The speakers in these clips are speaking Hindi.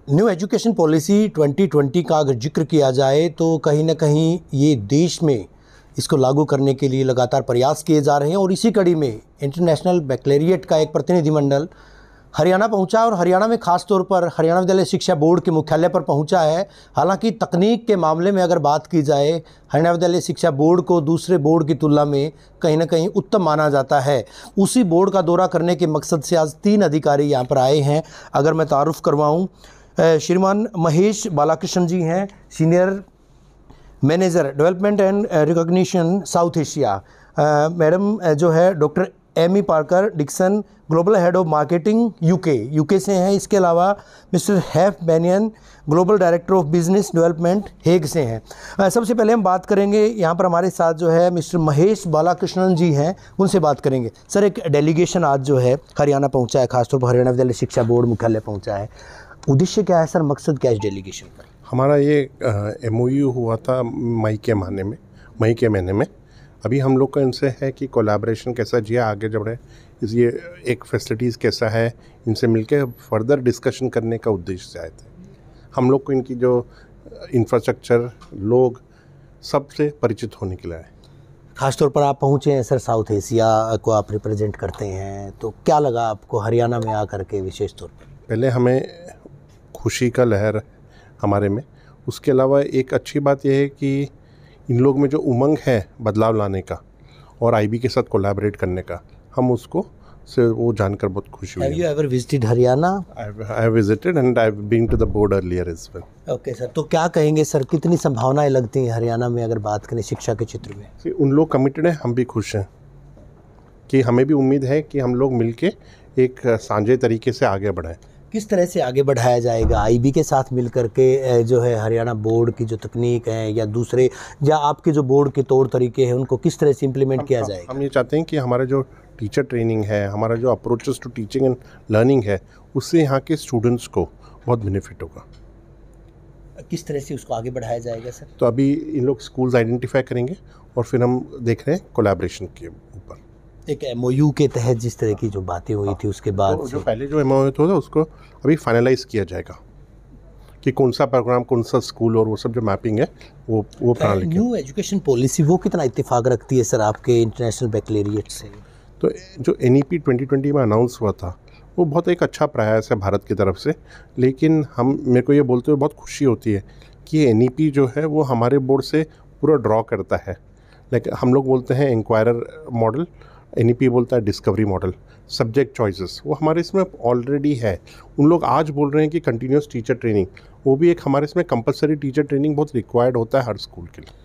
न्यू एजुकेशन पॉलिसी 2020 का अगर जिक्र किया जाए तो कहीं ना कहीं ये देश में इसको लागू करने के लिए लगातार प्रयास किए जा रहे हैं और इसी कड़ी में इंटरनेशनल बैकलॉरिएट का एक प्रतिनिधिमंडल हरियाणा पहुंचा और हरियाणा में खास तौर पर हरियाणा विद्यालय शिक्षा बोर्ड के मुख्यालय पर पहुंचा है। हालांकि तकनीक के मामले में अगर बात की जाए, हरियाणा विद्यालय शिक्षा बोर्ड को दूसरे बोर्ड की तुलना में कहीं ना कहीं उत्तम माना जाता है। उसी बोर्ड का दौरा करने के मकसद से आज 3 अधिकारी यहाँ पर आए हैं। अगर मैं तारुफ करवाऊँ, श्रीमान महेश बालाकृष्णन जी हैं, senior manager development and recognition South Asia. Madam जो है doctor Amy Parker Dixon, global head of marketing UK से हैं। इसके अलावा mister Haf Benyon, global director of business development Hague से हैं। सबसे पहले हम बात करेंगे, यहाँ पर हमारे साथ जो है मिस्टर महेश बालाकृष्णन जी हैं, उनसे बात करेंगे। सर, एक डेलीगेशन आज जो है हरियाणा पहुँचा है, खासतौर पर हरियाणा विद्यालय शिक्षा बोर्ड मुख्यालय पहुँचा है। उद्देश्य क्या है सर, मकसद क्या है इस डेलीगेशन का? हमारा ये MOU हुआ था मई के महीने में। अभी हम लोग का इनसे है कि कोलैबोरेशन कैसा जिया आगे बढ़ रहे, ये एक फैसिलिटीज़ कैसा है, इनसे मिलके फर्दर डिस्कशन करने का उद्देश्य से आए थे। हम लोग को इनकी जो इंफ्रास्ट्रक्चर, लोग, सबसे परिचित होने के लिए आए। खासतौर पर आप पहुँचे हैं सर, साउथ एशिया को आप रिप्रेजेंट करते हैं, तो क्या लगा आपको हरियाणा में आकर के विशेष तौर पर? पहले हमें खुशी का लहर हमारे में, उसके अलावा एक अच्छी बात यह है कि इन लोग में जो उमंग है बदलाव लाने का और IB के साथ कोलैबोरेट करने का, हम उसको से वो जानकर बहुत खुशी हुई। Have you ever visited Haryana? I have visited and I've been to the board earlier as well. Okay sir, तो क्या कहेंगे सर, कितनी संभावनाएं लगती हैं हरियाणा में अगर बात करें शिक्षा के क्षेत्र में? उन लोग कमिटेड हैं, हम भी खुश हैं कि हमें भी उम्मीद है कि हम लोग मिलके एक साझे तरीके से आगे बढ़ें। किस तरह से आगे बढ़ाया जाएगा IB के साथ मिल करके जो है हरियाणा बोर्ड की जो तकनीक है या दूसरे या आपके जो बोर्ड के तौर तरीके हैं उनको किस तरह से इम्प्लीमेंट किया जाएगा? हम ये चाहते हैं कि हमारा जो टीचर ट्रेनिंग है, हमारा जो approaches to teaching and learning है, उससे यहाँ के स्टूडेंट्स को बहुत बेनिफिट होगा। किस तरह से उसको आगे बढ़ाया जाएगा सर? तो अभी इन लोग स्कूल्स आइडेंटिफाई करेंगे और फिर हम देख रहे हैं कोलैबोरेशन के ऊपर। एक MOU के तहत जिस तरह की जो बातें हुई थी उसके बाद तो जो पहले जो MOU था उसको अभी फाइनलाइज किया जाएगा कि कौन सा प्रोग्राम, कौन सा स्कूल और वो सब जो मैपिंग है वो प्रणाली। न्यू एजुकेशन पॉलिसी वो कितना इत्तेफाक रखती है सर आपके इंटरनेशनल बैकलॉरिएट से? तो जो NEP 2020 में अनाउंस हुआ था वो बहुत एक अच्छा प्रयास है भारत की तरफ से, लेकिन मेरे को ये बोलते हुए बहुत खुशी होती है कि NEP जो है वो हमारे बोर्ड से पूरा ड्रॉ करता है। लेकिन हम लोग बोलते हैं इंक्वायरर मॉडल, NEP बोलता है डिस्कवरी मॉडल, सब्जेक्ट चॉइसेस, वो हमारे इसमें ऑलरेडी है। उन लोग आज बोल रहे हैं कि कंटिन्यूस टीचर ट्रेनिंग, वो भी एक हमारे इसमें कंपलसरी टीचर ट्रेनिंग बहुत रिक्वायर्ड होता है हर स्कूल के लिए।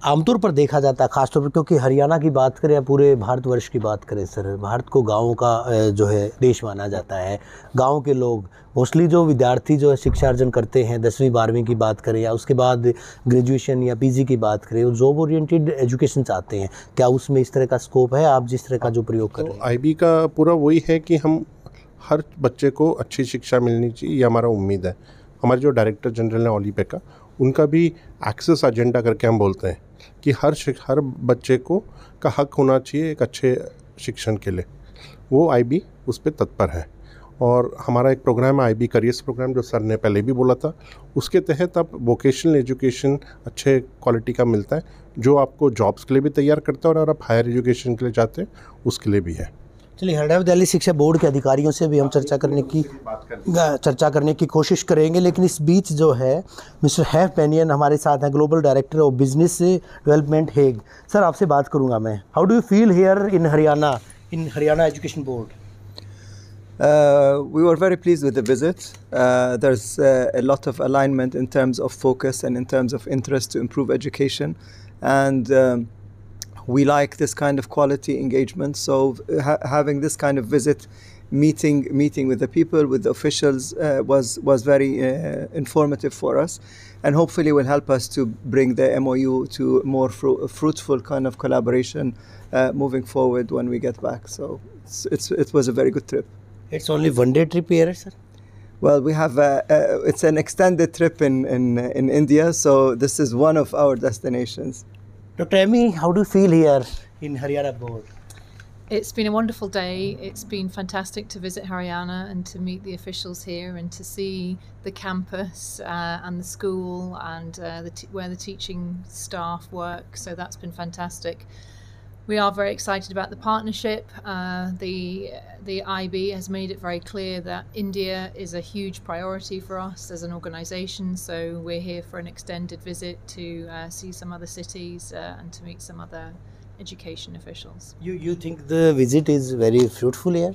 आमतौर पर देखा जाता है, खासतौर पर क्योंकि हरियाणा की बात करें या पूरे भारतवर्ष की बात करें सर, भारत को गाँव का जो है देश माना जाता है। गाँव के लोग मोस्टली जो विद्यार्थी जो है शिक्षा अर्जन करते हैं, 10वीं 12वीं की बात करें या उसके बाद ग्रेजुएशन या PG की बात करें, वो जॉब ओरिएंटेड एजुकेशन चाहते हैं। क्या उसमें इस तरह का स्कोप है, आप जिस तरह का जो प्रयोग कर रहे हैं? IB का पूरा वही है कि हम हर बच्चे को अच्छी शिक्षा मिलनी चाहिए, ये हमारा उम्मीद है। हमारे जो डायरेक्टर जनरल हैं ओली पेका, उनका भी एक्सेस एजेंडा करके हम बोलते हैं कि हर बच्चे को का हक होना चाहिए एक अच्छे शिक्षण के लिए। वो IB उस पर तत्पर है और हमारा एक प्रोग्राम है IB करियर्स प्रोग्राम, जो सर ने पहले भी बोला था। उसके तहत अब वोकेशनल एजुकेशन अच्छे क्वालिटी का मिलता है, जो आपको जॉब्स के लिए भी तैयार करता है और अगर आप हायर एजुकेशन के लिए चाहते हैं उसके लिए भी है। चलिए, हरियाणा विद्यालय शिक्षा बोर्ड के अधिकारियों से भी हम चर्चा करने की कोशिश करेंगे, लेकिन इस बीच जो है मिस्टर हैफ बेनियन हमारे साथ हैं, global director of business development Hague. Sir, आपसे बात करूंगा मैं। How do you feel here in Haryana education board? We were very pleased with the visit. There's a lot of alignment in terms of focus and in terms of interest to improve education, and we like this kind of quality engagement. So having this kind of visit, meeting with the people, with the officials, was very informative for us, and hopefully will help us to bring the MOU to more fruitful kind of collaboration moving forward when we get back. So it was a very good trip. It's only one-day trip here, sir? Well, we have it's an extended trip in India, so this is one of our destinations. Dr. Amy, how do you feel here in Haryana board? It's been a wonderful day. It's been fantastic to visit Haryana and to meet the officials here and to see the campus and the school and where the teaching staff work. So that's been fantastic. We are very excited about the partnership. The IB has made it very clear that India is a huge priority for us as an organisation. So we're here for an extended visit to see some other cities and to meet some other education officials. You think the visit is very fruitful here?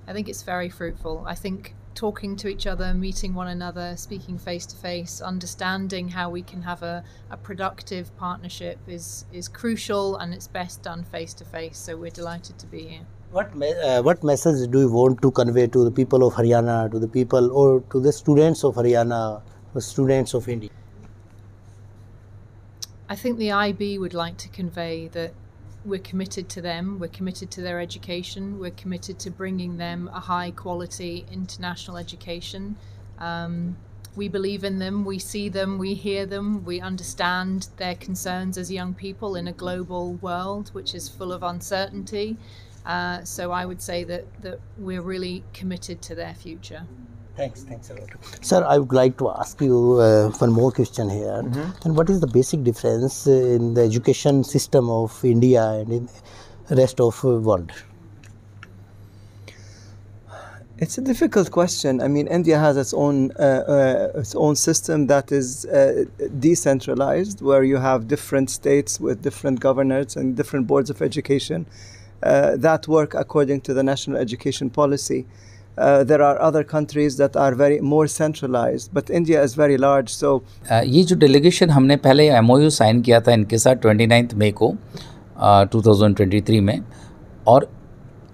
I think it's very fruitful. I think talking to each other, meeting one another, speaking face to face, understanding how we can have a productive partnership is crucial, and it's best done face to face. So we're delighted to be here. What message do you want to convey to the people of Haryana, to the people or to the students of Haryana, the students of India? I think the IB would like to convey that we're committed to them, we're committed to their education, we're committed to bringing them a high quality international education. We believe in them, we see them, we hear them, we understand their concerns as young people in a global world which is full of uncertainty. So I would say that we're really committed to their future. Thanks a lot. Sir, I would like to ask you one more question here. And what is the basic difference in the education system of India and in the rest of the world? It's a difficult question. I mean, India has its own system that is decentralized, where you have different states with different governors and different boards of education that work according to the national education policy. There are other countries that are very more centralized, but India is very large. So ये जो डेलीगेशन हमने पहले MOU साइन किया था इनके साथ 29 मई को 2023 में, और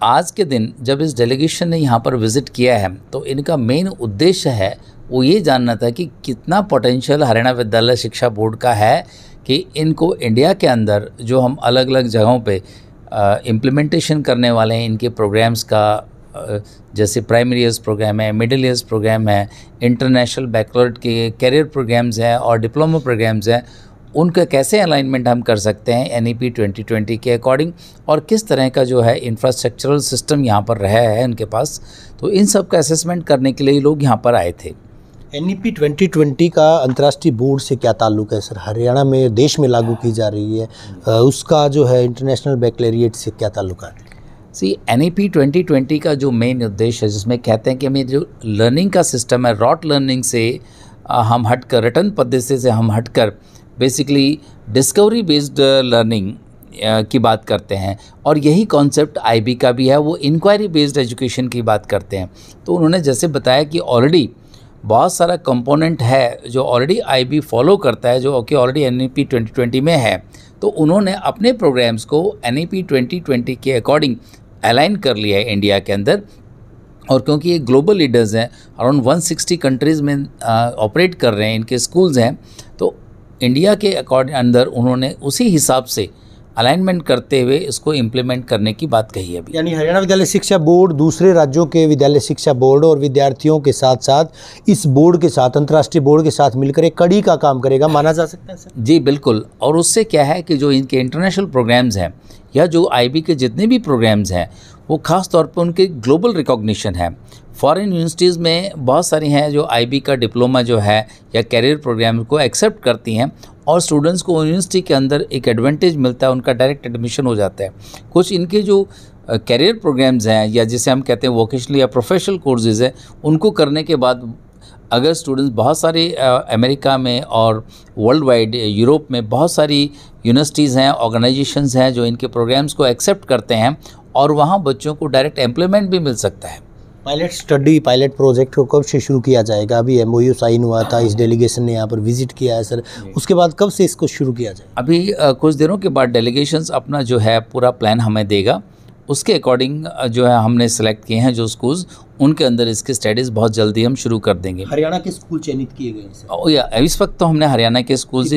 आज के दिन जब इस डेलीगेशन ने यहाँ पर विज़िट किया है तो इनका मेन उद्देश्य है वो ये जानना था कि कितना पोटेंशियल हरियाणा विद्यालय शिक्षा बोर्ड का है कि इनको इंडिया के अंदर जो हम अलग अलग जगहों पे इम्प्लीमेंटेशन करने वाले हैं इनके प्रोग्राम्स का, जैसे प्राइमरी ईयर्स प्रोग्राम है, मिडिल ईयर्स प्रोग्राम है, इंटरनेशनल बैकलॉरेट के कैरियर प्रोग्राम्स हैं और डिप्लोमा प्रोग्राम्स हैं, उनका कैसे अलाइनमेंट हम कर सकते हैं NEP 2020 के अकॉर्डिंग, और किस तरह का जो है इंफ्रास्ट्रक्चरल सिस्टम यहाँ पर रहा है उनके पास। तो इन सब का असेसमेंट करने के लिए लोग यहाँ पर आए थे। NEP 2020 का अंतर्राष्ट्रीय बोर्ड से क्या ताल्लुक है सर? हरियाणा में देश में लागू की जा रही है, उसका जो है इंटरनेशनल बैकलॉरेट से क्या ताल्लुक है? NEP 2020 का जो मेन उद्देश्य है, जिसमें कहते हैं कि हमें जो लर्निंग का सिस्टम है, रॉट लर्निंग से हम हटकर, रिटर्न पद्धति से हम हटकर बेसिकली डिस्कवरी बेस्ड लर्निंग की बात करते हैं, और यही कॉन्सेप्ट IB का भी है, वो इंक्वायरी बेस्ड एजुकेशन की बात करते हैं। तो उन्होंने जैसे बताया कि ऑलरेडी बहुत सारा कंपोनेंट है जो ऑलरेडी IB फॉलो करता है, जो कि ऑलरेडी NEP 2020 में है, तो उन्होंने अपने प्रोग्राम्स को NEP 2020 के अकॉर्डिंग अलाइन कर लिया है इंडिया के अंदर। और क्योंकि ये ग्लोबल लीडर्स हैं, अराउंड 160 कंट्रीज़ में ऑपरेट कर रहे हैं, इनके स्कूल्स हैं, तो इंडिया के अकॉर्डिंग अंदर उन्होंने उसी हिसाब से अलाइनमेंट करते हुए इसको इम्प्लीमेंट करने की बात कही है। यानी हरियाणा विद्यालय शिक्षा बोर्ड दूसरे राज्यों के विद्यालय शिक्षा बोर्ड और विद्यार्थियों के साथ साथ इस बोर्ड के साथ, अंतर्राष्ट्रीय बोर्ड के साथ मिलकर एक कड़ी का काम करेगा, माना जा सकता है सर? जी बिल्कुल। और उससे क्या है कि जो इनके इंटरनेशनल प्रोग्राम्स हैं या जो IB के जितने भी प्रोग्राम्स हैं वो ख़ास तौर पर उनके ग्लोबल रिकॉग्निशन है। फॉरेन यूनिवर्सिटीज़ में बहुत सारी हैं जो IB का डिप्लोमा जो है या कैरियर प्रोग्राम को एक्सेप्ट करती हैं, और स्टूडेंट्स को यूनिवर्सिटी के अंदर एक एडवांटेज मिलता है, उनका डायरेक्ट एडमिशन हो जाता है। कुछ इनके जो कैरियर प्रोग्राम्स हैं या जिसे हम कहते हैं वोकेशनल या प्रोफेशनल कोर्सेज़ हैं, उनको करने के बाद अगर स्टूडेंट्स बहुत सारे अमेरिका में और वर्ल्ड वाइड यूरोप में बहुत सारी यूनिवर्सिटीज़ हैं, ऑर्गेनाइजेशंस हैं जो इनके प्रोग्राम्स को एक्सेप्ट करते हैं, और वहाँ बच्चों को डायरेक्ट एम्प्लॉयमेंट भी मिल सकता है। पायलट स्टडी, पायलट प्रोजेक्ट को कब से शुरू किया जाएगा? अभी MOU साइन हुआ था, इस डेलीगेशन ने यहाँ पर विजिट किया है सर, उसके बाद कब से इसको शुरू किया जाए? अभी कुछ दिनों के बाद डेलीगेशंस अपना जो है पूरा प्लान हमें देगा, उसके अकॉर्डिंग जो है हमने सेलेक्ट किए हैं जो स्कूल्स, उनके अंदर इसके स्टडीज़ बहुत जल्दी हम शुरू कर देंगे। हरियाणा के स्कूल चयनित किए गए हैं या इस वक्त तो हमने हरियाणा के स्कूल्स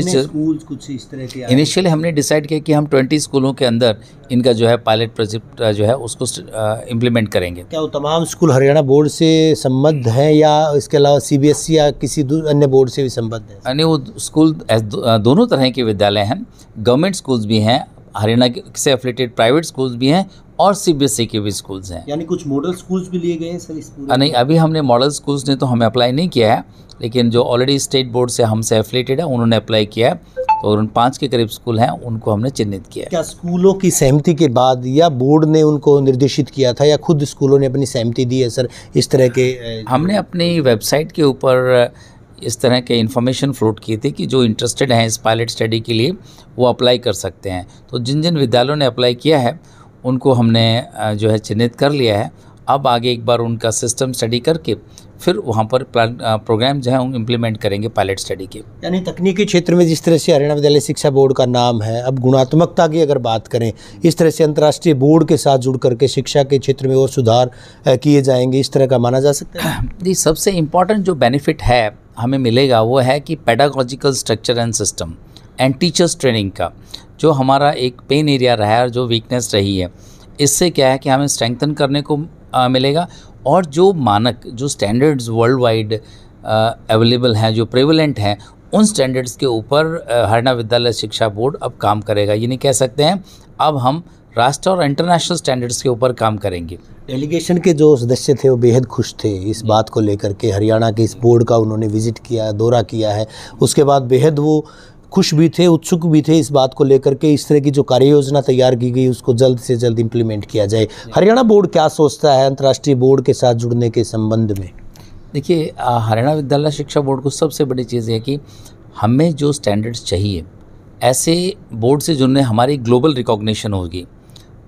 कुछ इस तरह के इनिशियली हमने डिसाइड किया कि हम 20 स्कूलों के अंदर इनका जो है पायलट प्रोजेक्ट जो है उसको इम्प्लीमेंट करेंगे। क्या वो तमाम स्कूल हरियाणा बोर्ड से संबद्ध हैं या इसके अलावा CBSE या किसी अन्य बोर्ड से भी संबद्ध हैं? नहीं, वो स्कूल दोनों तरह के विद्यालय हैं, गवर्नमेंट स्कूल्स भी हैं, हरियाणा से एफिलिएटेड प्राइवेट स्कूल्स भी हैं, और CBSE के भी स्कूल्स हैं। यानी कुछ मॉडल स्कूल्स भी लिए गए हैं सर इस पूरे? नहीं, अभी हमने मॉडल स्कूल्स ने तो हमें अप्लाई नहीं किया है, लेकिन जो ऑलरेडी स्टेट बोर्ड से हमसे एफिलेटेड है उन्होंने अप्लाई किया है, और उन 5 के करीब स्कूल हैं उनको हमने चिन्हित किया है। क्या स्कूलों की सहमति के बाद या बोर्ड ने उनको निर्देशित किया था या खुद स्कूलों ने अपनी सहमति दी है सर इस तरह के? हमने अपनी वेबसाइट के ऊपर इस तरह के इन्फॉर्मेशन फ्लोट की थी कि जो इंटरेस्टेड हैं इस पायलट स्टडी के लिए वो अप्लाई कर सकते हैं। तो जिन जिन विद्यालयों ने अप्लाई किया है उनको हमने जो है चिन्हित कर लिया है। अब आगे एक बार उनका सिस्टम स्टडी करके फिर वहाँ पर प्रोग्राम जो है हम इम्प्लीमेंट करेंगे पायलट स्टडी के। यानी तकनीकी क्षेत्र में जिस तरह से हरियाणा विद्यालय शिक्षा बोर्ड का नाम है, अब गुणात्मकता की अगर बात करें, इस तरह से अंतर्राष्ट्रीय बोर्ड के साथ जुड़ करके शिक्षा के क्षेत्र में और सुधार किए जाएंगे, इस तरह का माना जा सकता है? जी, सबसे इम्पॉर्टेंट जो बेनिफिट है हमें मिलेगा वो है कि pedagogical structure and system and teachers training का जो हमारा एक पेन एरिया रहा है और जो वीकनेस रही है, इससे क्या है कि हमें स्ट्रेंथन करने को मिलेगा। और जो मानक, जो स्टैंडर्ड्स वर्ल्ड वाइड अवेलेबल हैं, जो प्रेवलेंट हैं, उन स्टैंडर्ड्स के ऊपर हरियाणा विद्यालय शिक्षा बोर्ड अब काम करेगा। ये नहीं कह सकते हैं अब हम राष्ट्र और इंटरनेशनल स्टैंडर्ड्स के ऊपर काम करेंगे। डेलीगेशन के जो सदस्य थे वो बेहद खुश थे इस बात को लेकर के, हरियाणा के इस बोर्ड का उन्होंने विजिट किया, दौरा किया है, उसके बाद बेहद वो खुश भी थे, उत्सुक भी थे इस बात को लेकर के इस तरह की जो कार्य योजना तैयार की गई उसको जल्द से जल्द इम्प्लीमेंट किया जाए। हरियाणा बोर्ड क्या सोचता है अंतर्राष्ट्रीय बोर्ड के साथ जुड़ने के संबंध में? देखिए, हरियाणा विद्यालय शिक्षा बोर्ड को सबसे बड़ी चीज़ है कि हमें जो स्टैंडर्ड्स चाहिए, ऐसे बोर्ड से जुड़ने हमारी ग्लोबल रिकॉग्निशन होगी।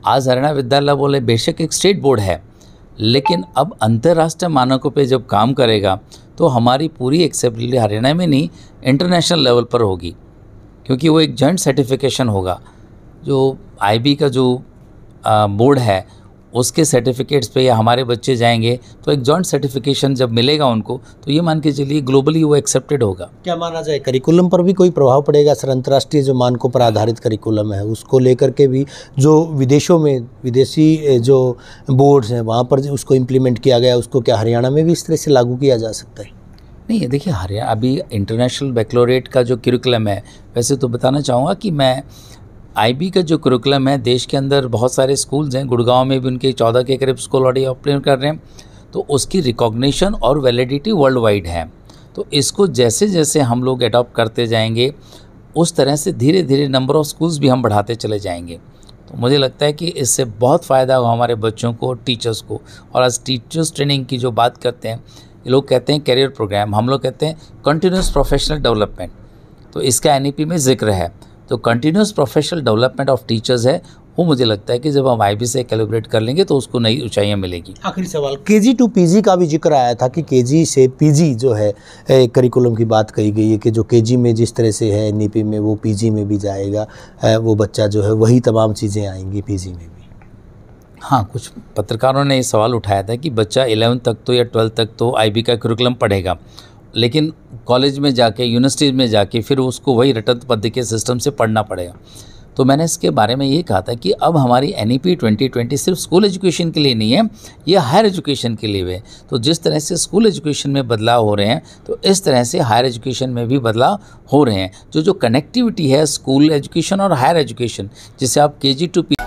आज हरियाणा विद्यालय बोले बेशक एक स्टेट बोर्ड है, लेकिन अब अंतर्राष्ट्रीय मानकों पे जब काम करेगा तो हमारी पूरी एक्सेप्टेबिलिटी हरियाणा में नहीं इंटरनेशनल लेवल पर होगी, क्योंकि वो एक जॉइंट सर्टिफिकेशन होगा। जो IB का जो बोर्ड है उसके सर्टिफिकेट्स पे या हमारे बच्चे जाएंगे तो एक जॉइंट सर्टिफिकेशन जब मिलेगा उनको, तो ये मान के चलिए ग्लोबली वो एक्सेप्टेड होगा। क्या माना जाए करिकुलम पर भी कोई प्रभाव पड़ेगा सर? अंतर्राष्ट्रीय जो मानकों पर आधारित करिकुलम है उसको लेकर के भी जो विदेशों में विदेशी जो बोर्ड्स हैं वहाँ पर उसको इम्प्लीमेंट किया गया, उसको क्या हरियाणा में भी इस तरह से लागू किया जा सकता है? नहीं, देखिए, हरियाणा अभी इंटरनेशनल बैकलॉरेट का जो करिकुलम है, वैसे तो बताना चाहूँगा कि मैं IB का जो करिकुलम है, देश के अंदर बहुत सारे स्कूल्स हैं, गुड़गांव में भी उनके 14 के करीब स्कूल ऑलरेडी अप्लाई कर रहे हैं, तो उसकी रिकॉग्निशन और वैलिडिटी वर्ल्ड वाइड है। तो इसको जैसे जैसे हम लोग अडॉप्ट करते जाएंगे उस तरह से धीरे धीरे नंबर ऑफ़ स्कूल्स भी हम बढ़ाते चले जाएंगे। तो मुझे लगता है कि इससे बहुत फ़ायदा होगा हमारे बच्चों को, टीचर्स को। और आज टीचर्स ट्रेनिंग की जो बात करते हैं, ये लोग कहते हैं कैरियर प्रोग्राम, हम लोग कहते हैं कंटिन्यूस प्रोफेशनल डेवलपमेंट, तो इसका NEP में जिक्र है। तो continuous professional development of teachers है, वो मुझे लगता है कि जब हम IB से कैलिब्रेट कर लेंगे तो उसको नई ऊंचाइयां मिलेगी। आखिरी सवाल, KG to PG का भी जिक्र आया था कि KG से PG जो है करिकुलम की बात कही गई है कि जो KG में जिस तरह से है NEP में वो PG में भी जाएगा, वो बच्चा जो है वही तमाम चीज़ें आएंगी PG में भी। हाँ, कुछ पत्रकारों ने ये सवाल उठाया था कि बच्चा 11th तक तो या 12th तक तो IB का करिकुलम पढ़ेगा, लेकिन कॉलेज में जाके, यूनिवर्सिटी में जाके फिर उसको वही रटन पद्धति के सिस्टम से पढ़ना पड़ेगा। तो मैंने इसके बारे में ये कहा था कि अब हमारी NEP 2020 सिर्फ स्कूल एजुकेशन के लिए नहीं है, ये हायर एजुकेशन के लिए है। तो जिस तरह से स्कूल एजुकेशन में बदलाव हो रहे हैं, तो इस तरह से हायर एजुकेशन में भी बदलाव हो रहे हैं। जो कनेक्टिविटी है स्कूल एजुकेशन और हायर एजुकेशन, जिसे आप KG to PG